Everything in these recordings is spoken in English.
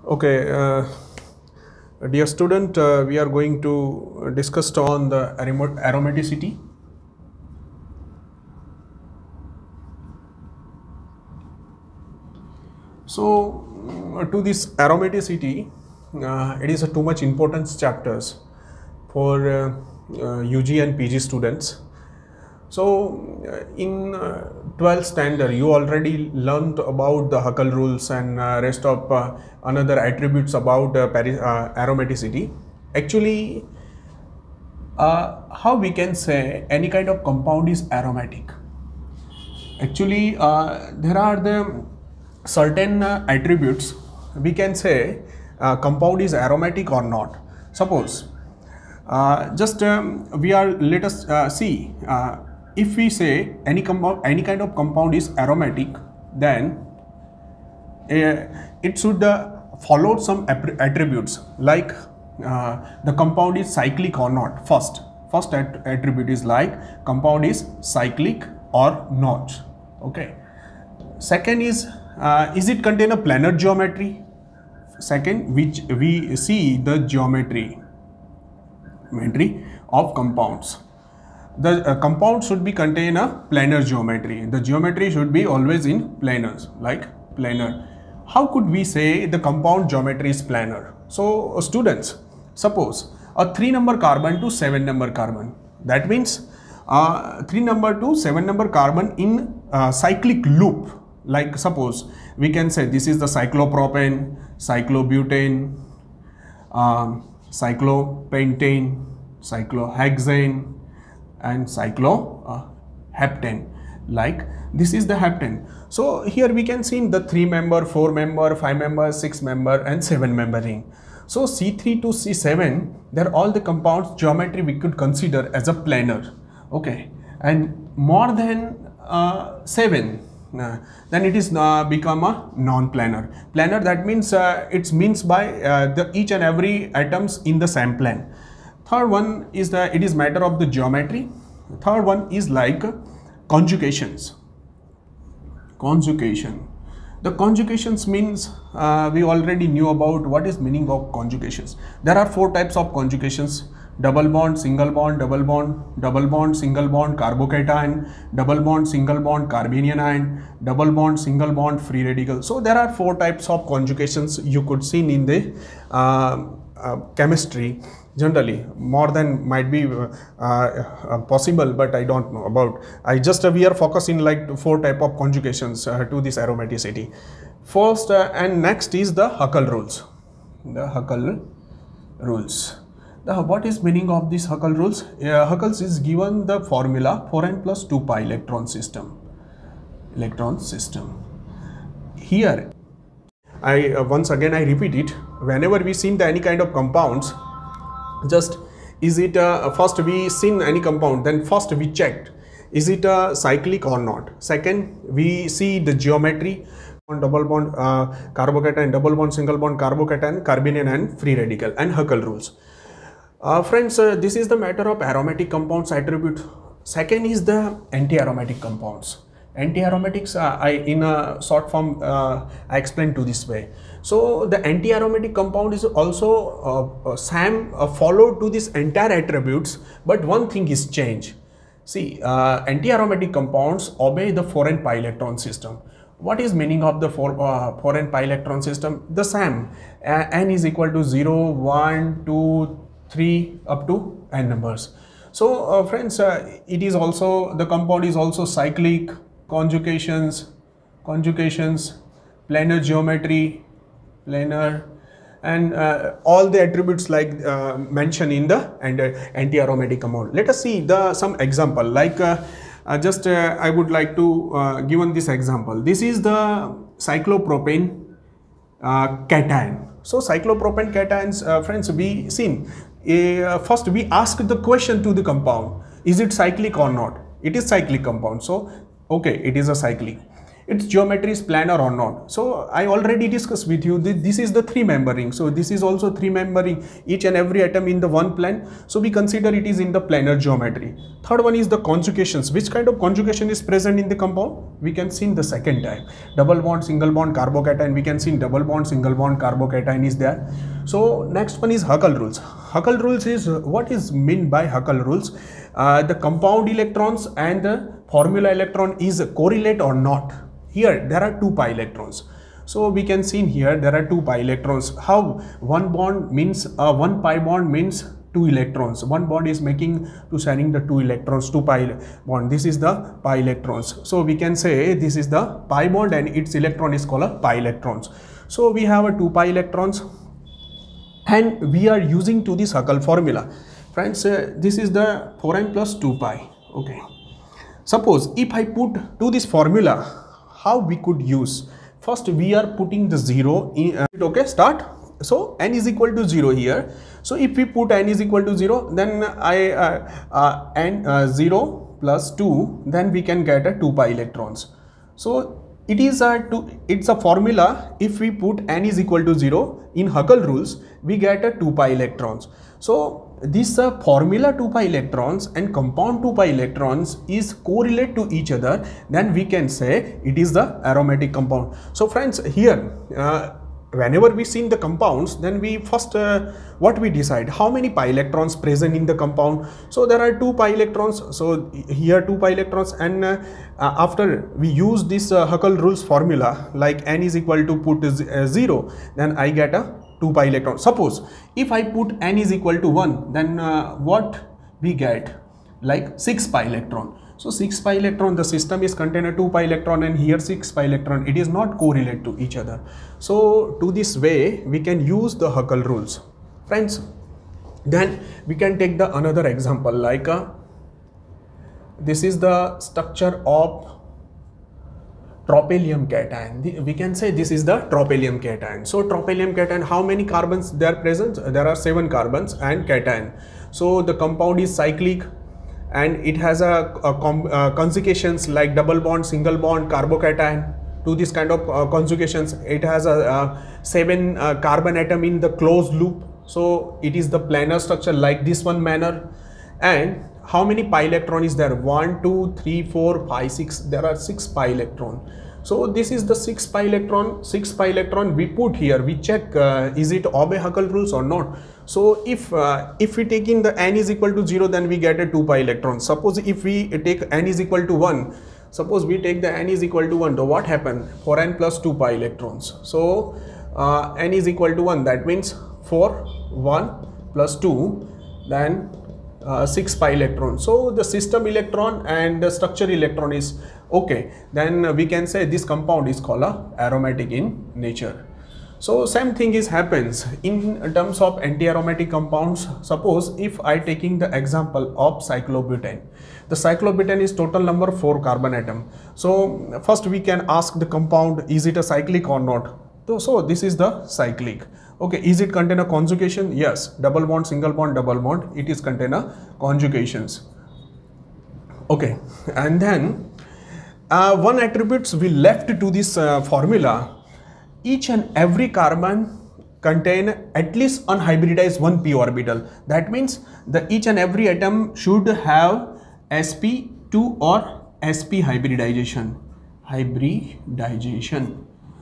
Okay, dear student, we are going to discuss on the aromaticity. So, to this aromaticity, it is a too much importance chapters for UG and PG students. So, in 12th standard, you already learned about the Huckel rules and rest of another attributes about aromaticity. Actually, how we can say any kind of compound is aromatic? Actually, there are the certain attributes we can say compound is aromatic or not. Suppose let us see if we say any kind of compound is aromatic, then it should follow some attributes like the compound is cyclic or not. First attribute is like compound is cyclic or not. Okay. Second is it contain a planar geometry? Second, which we see the geometry of compounds. The compound should be contain a planar geometry. The geometry should be always in planars, like planar. How could we say the compound geometry is planar? So students, suppose a 3 number carbon to 7 number carbon. That means 3 number to 7 number carbon in cyclic loop. Like suppose we can say this is the cyclopropane, cyclobutane, cyclopentane, cyclohexane and cycloheptane. Like this is the heptane. So here we can see in the 3 member, 4 member, 5 member, 6 member and 7 member ring. So C3 to C7, they're all the compounds geometry we could consider as a planar. Okay, and more than 7, then it is become a non-planar. Planar, that means it means by the each and every atoms in the same plane. Third one is it is matter of the geometry. Third one is like conjugations. Conjugation. The conjugations means we already knew about what is meaning of conjugations. There are 4 types of conjugations: double bond, single bond, double bond, single bond, carbocation, double bond, single bond, carbanion ion, double bond, single bond, free radical. So there are 4 types of conjugations you could see in the chemistry. Generally, more than might be possible, but I don't know about. We are focusing like 4 type of conjugations to this aromaticity. First and next is the Huckel rules. The Huckel rules. What is meaning of these Huckel rules? Huckel's is given the formula 4n plus 2 pi electron system. Here, once again I repeat it. Whenever we seen any kind of compounds, just is it first we seen any compound, then first we checked is it cyclic or not. Second, we see the geometry, double bond carbocation, double bond, single bond, carbocation, carbanion and free radical, and Huckel rules. Friends, this is the matter of aromatic compounds attribute. Second is the anti-aromatic compounds. Anti-aromatics, in a short form I explained to this way. So the anti-aromatic compound is also followed to this entire attributes, but one thing is changed. See, anti-aromatic compounds obey the 4n pi electron system. What is meaning of the 4n pi electron system? The same, n is equal to 0, 1, 2, 3 up to n numbers. So friends, it is also, the compound is also cyclic, conjugations, planar geometry, and all the attributes like mentioned in the anti-aromatic compound. Let us see some example. Like I would like to given this example. This is the cyclopropane cation. So cyclopropane cations, friends, we seen. First we ask the question to the compound, is it cyclic or not? It is cyclic compound, so okay, it is a cyclic. its geometry is planar or not. So I already discussed with you that this is the 3-member ring. So this is also 3-member ring, each and every atom in the one plane. So we consider it is in the planar geometry. Third one is the conjugations. Which kind of conjugation is present in the compound? We can see in the second type. Double bond, single bond, carbocation. We can see in double bond, single bond, carbocation is there. So next one is Huckel rules. Huckel rules is, what is meant by Huckel rules? The compound electrons and the formula electron is correlate or not. Here there are 2 pi electrons. So we can see in here there are 2 pi electrons. How? One bond means 1 pi bond means 2 electrons. One bond is making to sharing the 2 electrons, 2 pi bond. This is the pi electrons. So we can say this is the pi bond and its electron is called a pi electrons. So we have a 2 pi electrons and we are using to this Huckel formula. Friends, this is the 4n plus 2 pi. Okay. Suppose if I put to this formula, how we could use? First we are putting the 0 in, okay, start. So n is equal to 0 here. So if we put n is equal to 0, then n 0 plus 2, then we can get a 2 pi electrons. So it is it's a formula. If we put n is equal to 0 in Huckel rules, we get a 2 pi electrons. So this formula 2 pi electrons and compound 2 pi electrons is correlate to each other, then we can say it is the aromatic compound. So friends, here whenever we see the compounds, then we first what we decide, how many pi electrons present in the compound. So there are 2 pi electrons, so here 2 pi electrons, and after we use this Huckel rules formula, like n is equal to put 0, then I get a 2 pi electron. Suppose if I put n is equal to 1, then what we get? Like 6 pi electron. So 6 pi electron, the system is contain a 2 pi electron, and here 6 pi electron, it is not correlate to each other. So to this way we can use the Huckel rules. Friends, then we can take the another example, like this is the structure of tropylium cation. We can say this is the tropylium cation. So tropylium cation, how many carbons they are present? There are 7 carbons and cation. So the compound is cyclic and it has a conjugations like double bond, single bond, carbocation. To this kind of conjugations, it has a 7 carbon atom in the closed loop. So it is the planar structure like this one manner. And how many pi electron is there? 1, 2, 3, 4, 5, 6. There are 6 pi electron. So this is the 6 pi electron. 6 pi electron we put here. We check is it obey Huckel rules or not. So if we take in the n is equal to 0, then we get a 2 pi electron. Suppose if we take n is equal to 1. Suppose we take the n is equal to 1. So what happened? 4n plus 2 pi electrons. So n is equal to 1. That means 4, 1 plus 2, then 6 pi electron. So the system electron and the structure electron is okay. Then we can say this compound is called a aromatic in nature. So same thing is happens in terms of anti-aromatic compounds. Suppose if I taking the example of cyclobutane. The cyclobutane is total number 4 carbon atom. So first we can ask the compound, is it a cyclic or not? So this is the cyclic. Okay, is it contain a conjugation? Yes, double bond, single bond, double bond, it is contain a conjugations. Okay, and then one attributes we left to this formula. Each and every carbon contain at least unhybridized 1 p orbital. That means the each and every atom should have sp2 or sp hybridization.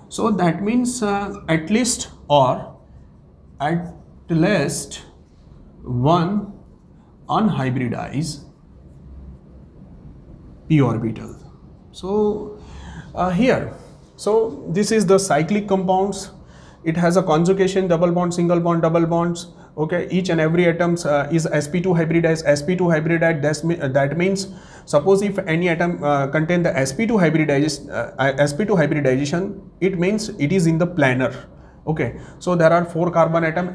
So that means at least one unhybridized p orbital. So here, so this is the cyclic compounds. It has a conjugation, double bond, single bond, double bonds. Okay, each and every atom is sp2 hybridized. sp2 hybridized, that means suppose if any atom contain the sp2 hybridization, it means it is in the planar. Okay, so there are 4 carbon atom,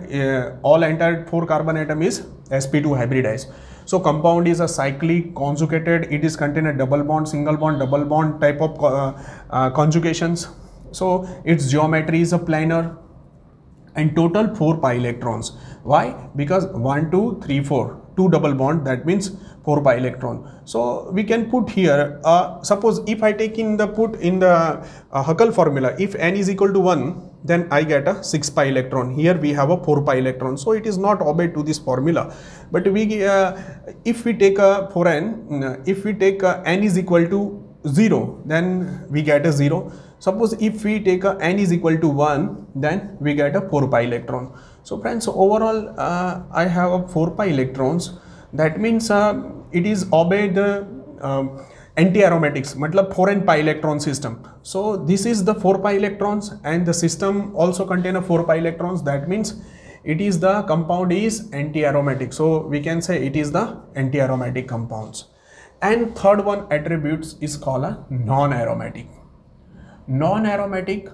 all entire 4 carbon atom is sp2 hybridized. So compound is a cyclic conjugated, it is contain a double bond, single bond, double bond type of conjugations. So its geometry is a planar and total 4 pi electrons. Why? Because 1, 2, 3, 4, 2 double bond, that means 4 pi electron. So we can put here, suppose if I take in the put in the Huckel formula, if n is equal to 1, then I get a 6 pi electron. Here we have a 4 pi electron, so it is not obeyed to this formula. But we if we take a for n, if we take n is equal to 0, then we get a 0. Suppose if we take a n is equal to 1, then we get a 4 pi electron. So friends, overall I have a 4 pi electrons. That means it is obeyed the anti-aromatics, matlab 4n pi electron system. So this is the 4 pi electrons, and the system also contain a 4 pi electrons. That means it is the compound is anti-aromatic. So we can say it is the anti-aromatic compounds. And third one attributes is called a non-aromatic. Non-aromatic.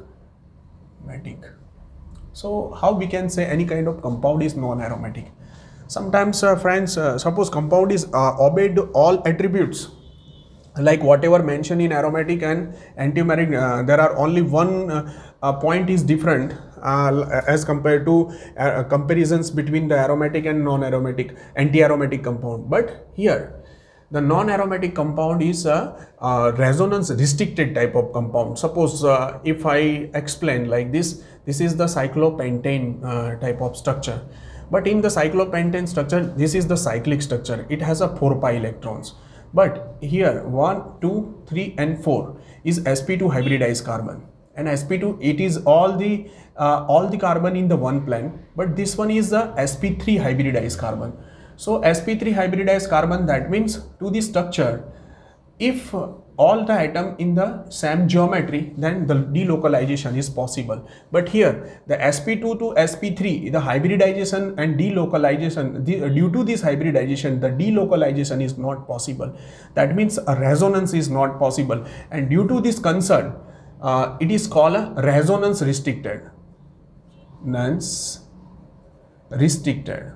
So how we can say any kind of compound is non-aromatic? Sometimes friends, suppose compound is obeyed all attributes, like whatever mentioned in aromatic and anti-aromatic, there are only one point is different as compared to comparisons between the aromatic and non-aromatic anti-aromatic compound. But here the non-aromatic compound is a resonance restricted type of compound. Suppose if I explain like this is the cyclopentane type of structure. But in the cyclopentane structure, this is the cyclic structure. It has a 4 pi electrons. But here 1, 2, 3 and 4 is sp2 hybridized carbon. And sp2, it is all the carbon in the one plane. But this one is the sp3 hybridized carbon. So sp3 hybridized carbon, that means to the structure, if all the atom in the same geometry, then the delocalization is possible. But here the sp2 to sp3, the hybridization and delocalization, due to this hybridization, the delocalization is not possible. That means a resonance is not possible, and due to this concern, it is called a resonance restricted. Restricted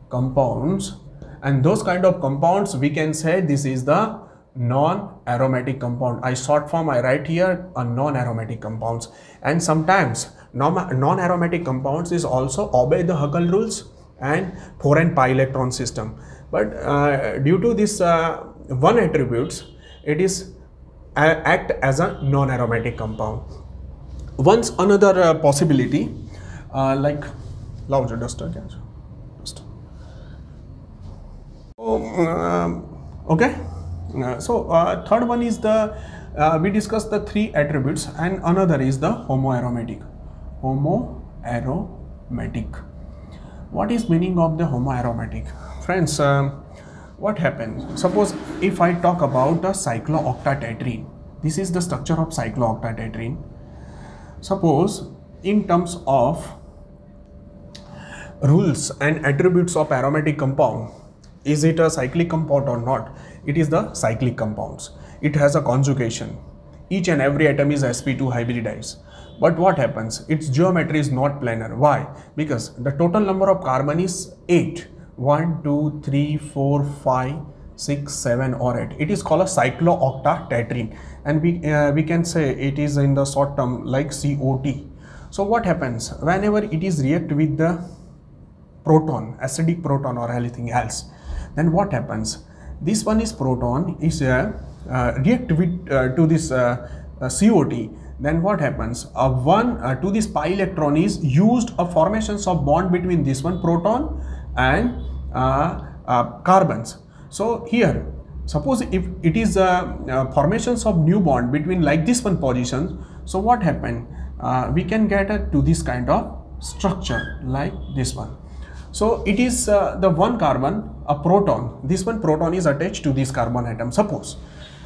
compounds, and those kind of compounds we can say this is the non-aromatic compound. I short form I write here a non-aromatic compounds. And sometimes non-aromatic compounds is also obey the Huckel rules and 4n pi electron system. But due to this one attributes, it is act as a non-aromatic compound. Once another possibility like larger duster. Okay. So third one is the we discussed the 3 attributes, and another is the homoaromatic. Homoaromatic. What is meaning of the homoaromatic? Friends, what happens? Suppose if I talk about the cyclooctatetrene, this is the structure of cyclooctatetrene. Suppose in terms of rules and attributes of aromatic compound, is it a cyclic compound or not? It is the cyclic compounds. It has a conjugation. Each and every atom is sp2 hybridized. But what happens? Its geometry is not planar. Why? Because the total number of carbon is 8. 1, 2, 3, 4, 5, 6, 7 or 8. It is called a cyclooctatetrene, and we can say it is in the short term like COT. So what happens? Whenever it is react with the proton, acidic proton or anything else, then what happens? This one is proton is react with to this COT. Then what happens? To this pi electron is used a formations of bond between this one proton and carbons. So here, suppose if it is formations of new bond between like this one position, so what happened? We can get to this kind of structure like this one. So it is the one carbon, a proton. This one proton is attached to this carbon atom, suppose.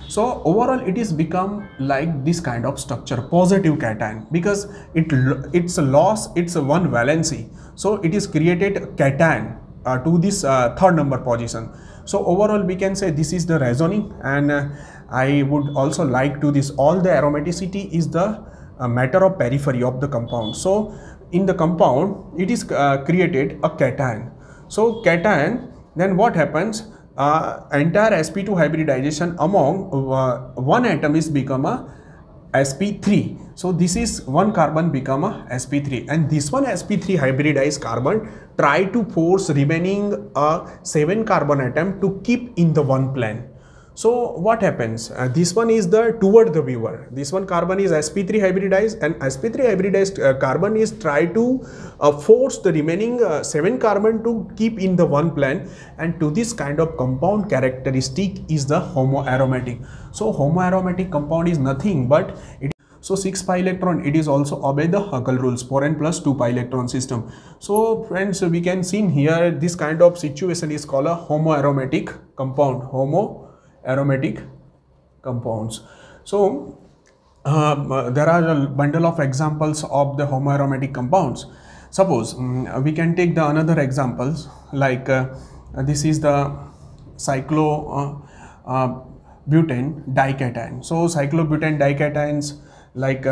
So overall it is become like this kind of structure, positive cation, because it's a loss, it's a one valency. So it is created cation to this third number position. So overall we can say this is the reasoning, and I would also like to this all the aromaticity is the matter of periphery of the compound. So in the compound it is created a cation. So cation, then what happens? Entire sp2 hybridization among one atom is become a sp3. So this is one carbon become a sp3, and this one sp3 hybridized carbon try to force remaining 7 carbon atom to keep in the one plane. So what happens? This one is the toward the viewer. This one carbon is sp3 hybridized, and sp3 hybridized carbon is try to force the remaining 7 carbon to keep in the one plane, and to this kind of compound characteristic is the homoaromatic. So homoaromatic compound is nothing but so 6 pi electron, it is also obey the Huckel rules, 4n plus 2 pi electron system. So friends, we can see here this kind of situation is called a homoaromatic compound, homoaromatic compounds. So there are a bundle of examples of the homoaromatic compounds. Suppose we can take the another examples like this is the cyclobutane dication. So cyclobutane dications like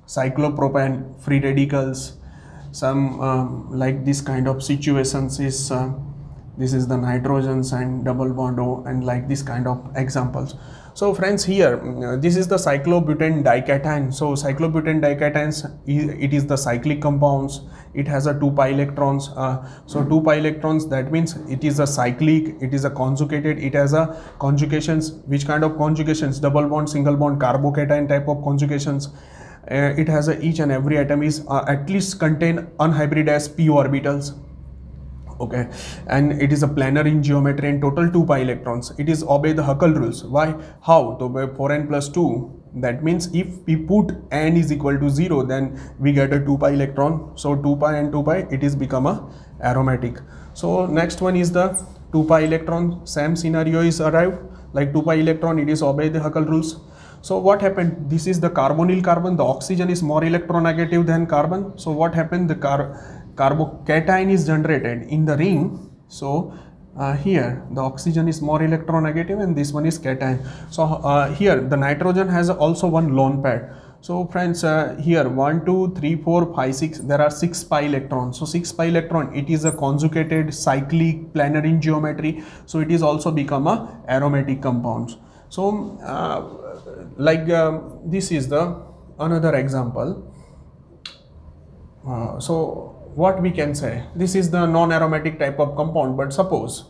cyclopropane free radicals, some like this kind of situations is this is the nitrogens and double bond O, and like this kind of examples. So friends, here this is the cyclobutane dication. So cyclobutane dications, it is the cyclic compounds. It has a 2 pi electrons. So 2 pi electrons, that means it is a cyclic, it is a conjugated, it has a conjugations. Which kind of conjugations? Double bond, single bond, carbocation type of conjugations. It has each and every atom is at least contain unhybridized p orbitals. Okay, and it is a planar in geometry and total 2 pi electrons. It is obey the Huckel rules. Why? How? So by 4n plus 2, that means if we put n is equal to 0, then we get a 2 pi electron. So 2 pi and 2 pi, it is become a aromatic. So next one is the 2 pi electron. Same scenario is arrived, like 2 pi electron, it is obey the Huckel rules. So what happened? This is the carbonyl carbon. The oxygen is more electronegative than carbon. So what happened? The carbocation is generated in the ring. So here the oxygen is more electronegative and this one is cation. So here the nitrogen has also one lone pair. So friends, here 1 2 3 4 5 6, there are 6 pi electrons. So 6 pi electron, it is a conjugated cyclic planar in geometry. So it is also become a aromatic compounds. So like this is the another example. So what we can say, this is the non-aromatic type of compound. But suppose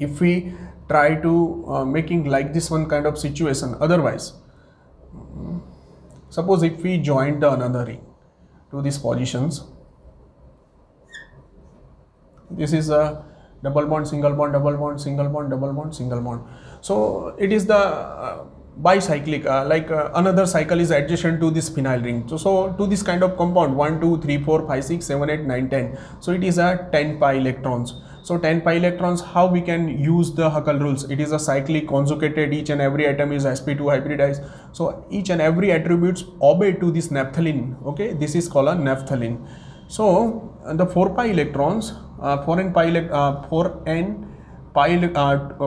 if we try to making like this one kind of situation, otherwise suppose if we join the another ring to these positions, this is a double bond, single bond, double bond, single bond, double bond, single bond. So it is the bicyclic, like another cycle is adjacent to this phenyl ring. So to this kind of compound 1 2 3 4 5 6 7 8 9 10, so it is a 10 pi electrons. So 10 pi electrons, how we can use the Huckel rules? It is a cyclic conjugated, each and every atom is sp2 hybridized. So each and every attributes obey to this naphthalene. Okay, this is called a naphthalene. So the 4 pi electrons, 4n pi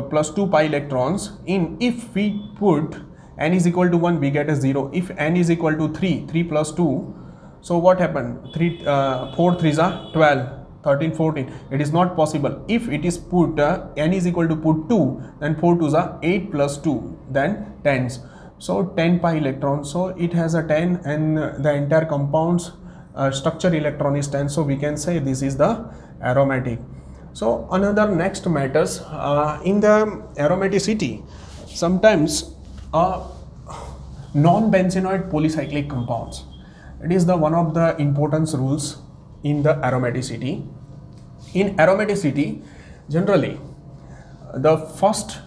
plus 2 pi electrons in, if we put n is equal to 1, we get a 0. If n is equal to 3 plus 2, so what happened? 4 3s are 12, 13, 14. It is not possible. If it is put n is equal to put 2, then 4 2s are 8 plus 2, then 10s. So 10 pi electrons. So it has a 10, and the entire compound's structure electron is 10. So we can say this is the aromatic. So another next matters in the aromaticity, sometimes non-benzenoid polycyclic compounds. It is the one of the importance rules in the aromaticity. In aromaticity, generally the first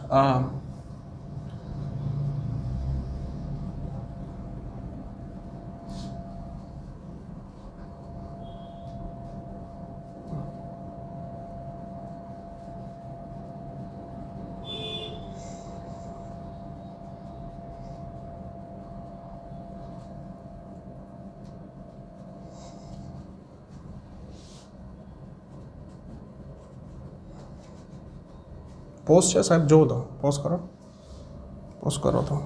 post છે સાહેબ, જોવો તો pose કરો તો